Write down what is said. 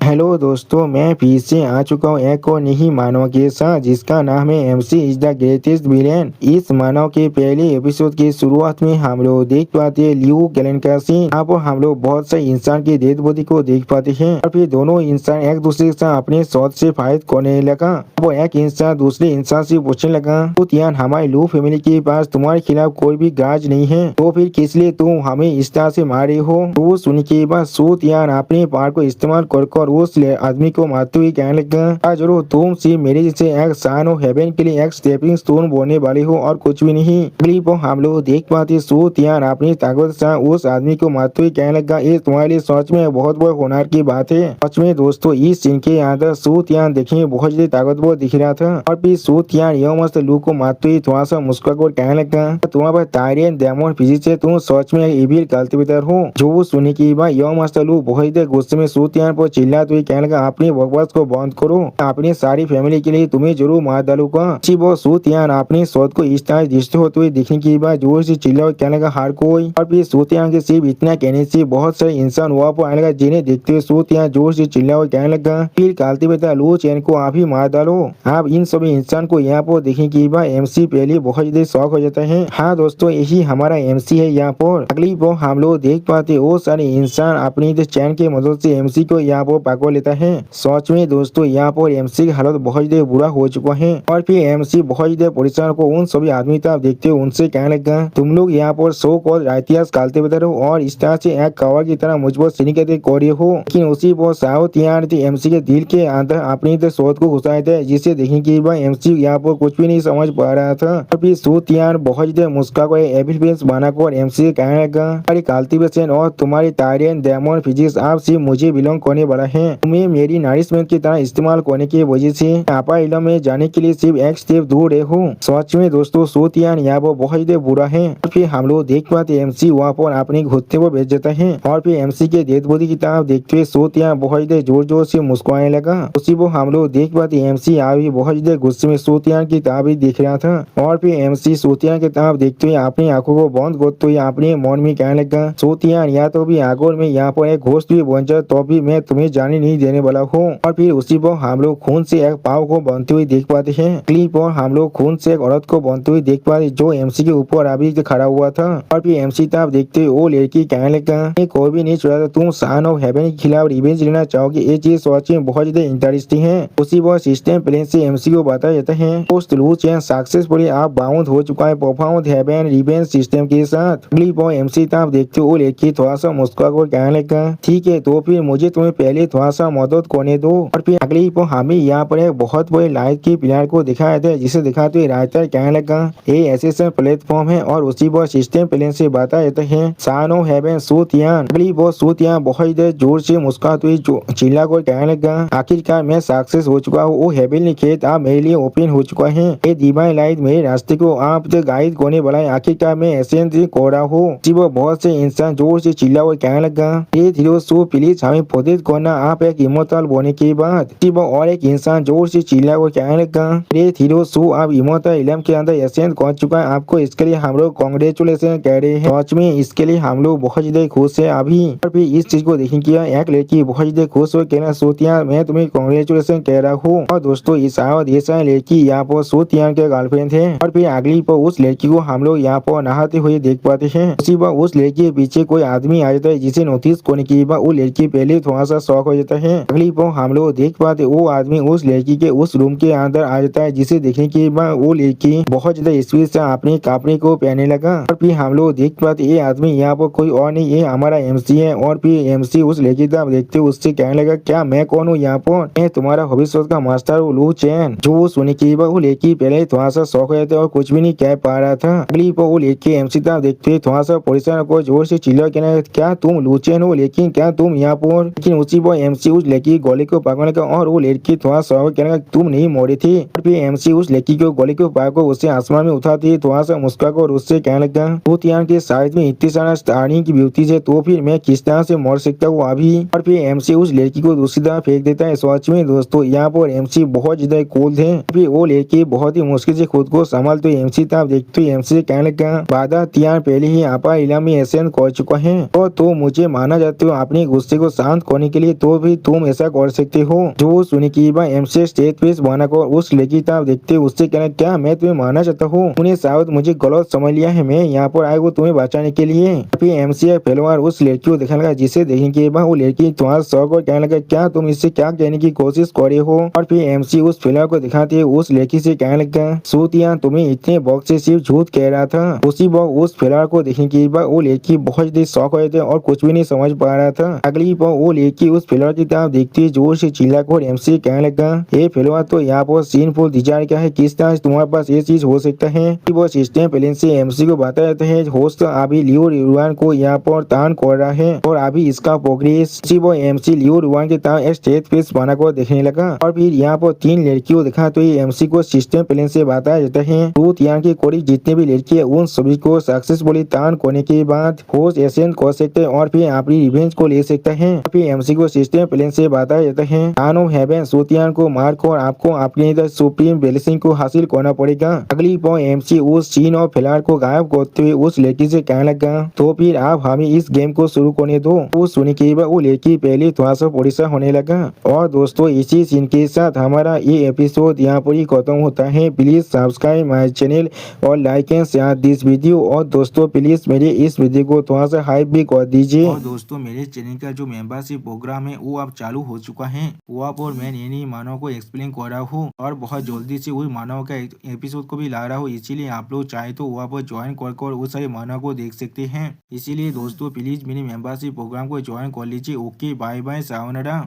Hello दोस्तों, मैं फिर से आ चुका हूँ एक और नई मानव के साथ जिसका नाम है MC is the greatest villain. इस मानव के पहले एपिसोड की शुरुआत में हम लोग देख पाते हैं ल्यू गैलन का सीन। यहाँ पर हम लोग बहुत से इंसान की डेड बॉडी को देख पाते हैं और फिर दोनों इंसान एक दूसरे के साथ अपने शॉट से फाइट करने लगा। वो एक इंसान दूसरे इंसान से पूछने लगा, तो त्यान हमारे लू फैमिली के पास तुम्हारे खिलाफ कोई भी गाज नहीं है, तो फिर किस लिए तुम हमें इस तरह से मारे हो। तो सुनने के बाद सो त्यान अपने पार को इस्तेमाल कर उस आदमी को मारते हुए कहने लगा, जरूर तुम सिर्फ मेरे जैसे एक सान ऑफ हेवन के लिए एक स्टेपिंग स्टोन बोलने वाले हो और कुछ भी नहीं। अगली पर हम लोग देख पाते सो त्यान अपनी ताकत से उस आदमी को मारते हुए कहने लगा, ये तुम्हारे लिए सच में बहुत बड़े होनहार की बात है। सच में दोस्तों, इस सीन के अंदर सो त्यान देखने में बहुत ज्यादा ताकतवर दिख रहा था और फिर सो त्यान यह मस्त लू को मारते हुए थोड़ा सा मुस्कुराकर कहने लगा, तुम्हारे पास टायरियन डेमन फिजिक्स है, तुम सच में एक इविल कल्टिवेटर हो। जो सुनने के बाद यह मस्त लू बहुत ज्यादा गुस्से में सो त्यान पर चिल्ला तो कहने लगा, अपनी बकवास को बंद करो, अपनी सारी फैमिली के लिए तुम्हें जरूर मार डालूंगा। वो सूतियान अपने शौत को इस तरह दृष्टि होते हुए देखने के बाद जोर से चिल्ला कहने लगा, हर कोई। और फिर सूतियान के सिर्फ इतना कहने से बहुत सारे इंसान वहाँ पर आने लगा, जिन्हें देखते हुए सूतियान जोर से चिल्ला कहने लगा, फिर कालती बेटा लू चैन को आप ही मार डालो। आप इन सभी इंसान को यहाँ पर देखने के बाद एमसी पहले बहुत ज्यादा शौक हो जाता है। हाँ दोस्तों, यही हमारा एमसी है। यहाँ पर अगली पर हम लोग देख पाते वो सारे इंसान अपनी चैन की मदद से एमसी को यहाँ पर पकड़ लेता है। सच में दोस्तों, यहाँ पर एमसी की हालत बहुत ज्यादा बुरा हो चुका है और फिर एमसी बहुत ज्यादा परेशान को उन सभी आदमी तक देखते हुए उनसे कहने लगा, तुम लोग यहाँ पर सो कॉल इतिहास कालते बता रहे हो और इस तरह से एक कवर की तरह मुझ पर सिनिकते कर रहे हो। लेकिन उसी पर साउथ यहाँ एमसी के दिल के अंदर अपनी सोच को घुसाए थे, जिसे देखने के बाद एमसी यहाँ पर कुछ भी नहीं समझ पा रहा था। और फिर सूत यार बहुत ज्यादा मुस्का को एविल फेस बनाकर एमसी कहने लगा, अरे काल्टिवेशन और तुम्हारी टायरियन डेमन फिजिक्स आप सिर्फ मुझे बिलोंग करने वाला है। तुम्हें मेरी नरिशमेंट की तरह इस्तेमाल करने की वजह से आपा इलम में जाने के लिए सिर्फ एक स्टेप दूर रहे हो। सच में दोस्तों, सूतियान यहाँ पर बहुत ज्यादा बुरा है। फिर हम लोग देख पाते एमसी वहाँ पर अपने घुटने को बेच जाता है और फिर एमसी के डेड बॉडी की तरफ देखते हुए सूतियान बहुत ज्यादा जोर जोर से मुस्कुराने लगा। उसी को हम लोग देख पाते एमसी अभी बहुत ज्यादा गुस्से में सूतियान की तरफ ही देख रहा था और फिर एमसी सूतियान की तरफ देखते हुए अपनी आंखों को बंद करते हुए अपने मन में कहने लगा, सूतियान या तो भी आगोर में यहाँ पर एक घोस्ट भी बन जाए तो भी मैं तुम्हें जाने नहीं देने वाला हूँ। और फिर उसी पर हम लोग खून से एक पाव को बनते हुए देख पाते हैं। क्लिप पर हम लोग खून से एक औरत को बनते हुए देख पाते जो एमसी के ऊपर अभी खड़ा हुआ था। और फिर एमसी तब देखते हुए वो लड़की कहने लगा, कोई भी नहीं छोड़ा, तुम सन ऑफ हेवन के खिलाफ रिवेंज लेना चाहोगे, ये चीज सच में बहुत ज्यादा इंटरेस्टिंग है। उसी पर सिस्टम प्लेन से एमसी को बताया जाता है पोस्ट लू चैन सक्सेसफुली आप बाउंड हो चुका है परफॉर्म हेवन रिवेंज सिस्टम के साथ। क्लिप पर एमसी तब देखते हुए वो लड़की थोड़ा सा मुस्कुरा कर कहने लगा, ठीक है तो फिर मुझे तुम्हें पहले थोड़ा सा मदद करने दो। और फिर अगली पर हमें यहाँ पर एक बहुत बड़े लाइट के पिलर को दिखाया था, जिसे दिखाते हुए राइटर कहने लगा, ये एसेसन प्लेटफॉर्म है और उसी पर सिस्टम प्लेन से बताया जाता है सन ऑफ हेवन सूतियान। अगली पर सूतियान बहुत जोर से मुस्कुराते हुए चिल्ला कर कहने लगा, आखिरकार मैं सक्सेस हो चुका हूँ, वो हेवनली खेत आप मेरे लिए ओपन हो चुका है। ये डिवाइन लाइट मेरे रास्ते को आप गाइड करने वाला है, आखिरकार मैं एसेंस कर रहा हूँ। बहुत से इंसान जोर से चिल्ला कर कहने लगा, ये धीरे सो प्लीज हमें प्रोटेक्ट करना, आप एक इमोर्टल होने के बाद। और एक इंसान जोर से चिल्ला कर कहने लगा, ये धीरे सो आप इमोर्टल इलम के अंदर एसेंस कर चुका है, आपको इसके लिए हम लोग कांग्रेचुलेशन कह रहे हैं। सच में इसके लिए हम लोग बहुत ज्यादा खुश है अभी। और फिर इस चीज को देखने किया एक लड़की बहुत ज्यादा खुश हो कहना, सूतियान मैं तुम्हें कांग्रेचुलेशन कह रहा हूँ। और दोस्तों इस लड़की यहाँ पर सूतियान के गर्लफ्रेंड है। और फिर अगली पर उस लड़की को हम लोग यहाँ पर नहाते हुए देख पाते हैं। उसी पर उस लड़की के पीछे कोई आदमी आ जाता है, जिसे नोटिस करने के बाद वो लड़की पहले थोड़ा सा शॉक हो जाता है। अगली पर हम लोग देख पाते वो आदमी उस लड़की के उस रूम के अंदर आ जाता है, जिसे देखने के बाद वो लड़की बहुत ज्यादा स्पीड से अपने कपड़े को पहनने लगा। और फिर हम लोग देख पाते ये आदमी यहाँ पर कोई और नहीं, ये हमारा एमसी है। और फिर एमसी उस लड़की तरफ देखते उससे कहने लगा, क्या मैं कौन हूँ यहाँ पर, मैं तुम्हारा भविष्य का मास्टर हूँ लू चैन। जो सुनने के बाद वो लड़की पहले थोड़ा सा शौक हो जाता और कुछ भी नहीं कह पा रहा था। अगली पर वो लड़की एमसी तरफ देखते थोड़ा सा परेशान को जोर से चिल्ला कहना, क्या तुम लू चैन हो, लेकिन क्या तुम यहाँ पर। लेकिन उसी पर एमसी उस लड़की गोली को पकड़ने का और वो लड़की थोड़ा सा कहने का, तुम नहीं मोड़ी थी। और फिर एमसी उस लड़की को गोली को पकड़ उससे आसमान में उठाती थोड़ा सा मुस्कुरा कर उससे कहने लगा, भूतियान के साइड में इतनी सारा स्टार्निंग की ब्यूटी है, तो फिर मैं किस तरह से मर सकता हूँ अभी। और फिर एमसी उस लड़की को दूसरी तरफ फेंक देता है। सच में दोस्तों यहाँ पर एमसी बहुत ज्यादा कूल थे। फिर वो लड़की बहुत ही मुश्किल से खुद को संभालते हुए एमसी तरफ देखते हुए एमसी से कहने लगा, बाधा त्यान पहले ही आपा इलाम में एसेंस कर चुका है और तो मुझे माना जाते हो अपने गुस्से को शांत करने के लिए, तो तो भी तुम ऐसा कर सकते हो। जो सुनी की बात एमसी स्टेज पे बना कर उस लड़की तरफ देखते उससे कहना, क्या मैं तुम्हें मारना चाहता हूँ? तूने शायद मुझे गलत समझ लिया है, मैं यहाँ पर आया हूँ तुम्हें बचाने के लिए। फिर एमसी पहलवान उस लड़की को देखने लगा, जिसे देखने के बाद वो लड़की तुम्हारा शौक और कहने लगा, क्या तुम इससे क्या कहने की कोशिश कर रहे हो? और फिर एमसी उस पहलवान को दिखाते उस लड़की से कहने लगा, सूतिया तुम्हें इतने वक्त से सिर्फ झूठ कह रहा था। उसी वक्त उस पहलवान को देखने के बाद वो लड़की बहुत ही शौक हो थे और कुछ भी नहीं समझ पा रहा था। अगली बार वो लड़की उस पहलवान की तरफ देखती जोर से चिल्लाकर एमसी कहने लगा, ये पहलवान तो यहाँ पर सीन फुल डिजाइन क्या है, किस तरह तुम्हारे पास ये चीज हो सकता है? वो सिस्टम प्लेन से एमसी को बताया जाता है होस्ट अभी लियो रुआन को यहाँ पर तान कर रहा है और अभी इसका प्रोग्रेस। वो एमसी लियो रुआन के तरह स्टेज पेस बना कर देखने लगा और फिर यहाँ पर 3 लड़कियों देखा तो ये एमसी को सिस्टम प्लेन से बताया जाता है रूथ यहाँ की कोई जितने भी लड़की है उन सभी को सक्सेसफुली तान करने के बाद होस्ट एसेंट कर सकते हैं और फिर अपनी रिवेंज को ले सकता है। फिर एमसी को सिस्टम प्लेन से बताया जाता है टान ऑफ हेवन सूतियान को मारकर आपको अपनी सुप्रीम ब्लेसिंग को हासिल करना पड़ेगा। अगली बार एमसी उस चीन और फिलहाल को गायब करते हुए उस लड़की से कहने लगा, तो फिर आप हमें इस गेम को शुरू करने दो। वो सुनने के बाद वो लड़की पहले थोड़ा सा परेशान होने लगा। और दोस्तों इसी सीन के साथ हमारा ये एपिसोड यहाँ पर ही खत्म होता है। प्लीज सब्सक्राइब माई चैनल और like and share this video. और दोस्तों प्लीज मेरे इस वीडियो को थोड़ा सा हाइप भी कर दीजिए। और दोस्तों मेरे चैनल का जो मेंबरशिप प्रोग्राम है वो अब चालू हो चुका है। वो आप और मैं नई मानव को एक्सप्लेन कर रहा हूँ और बहुत जल्दी से वही मानव का एपिसोड को भी ला रहा हूँ। इसीलिए आप लोग चाहे तो वहाँ पर ज्वाइन कर उस सारे मानव को देख सकते हैं। इसीलिए दोस्तों प्लीज मेरे मेंबरशिप प्रोग्राम को ज्वाइन कर लीजिए। Okay bye bye sayonara.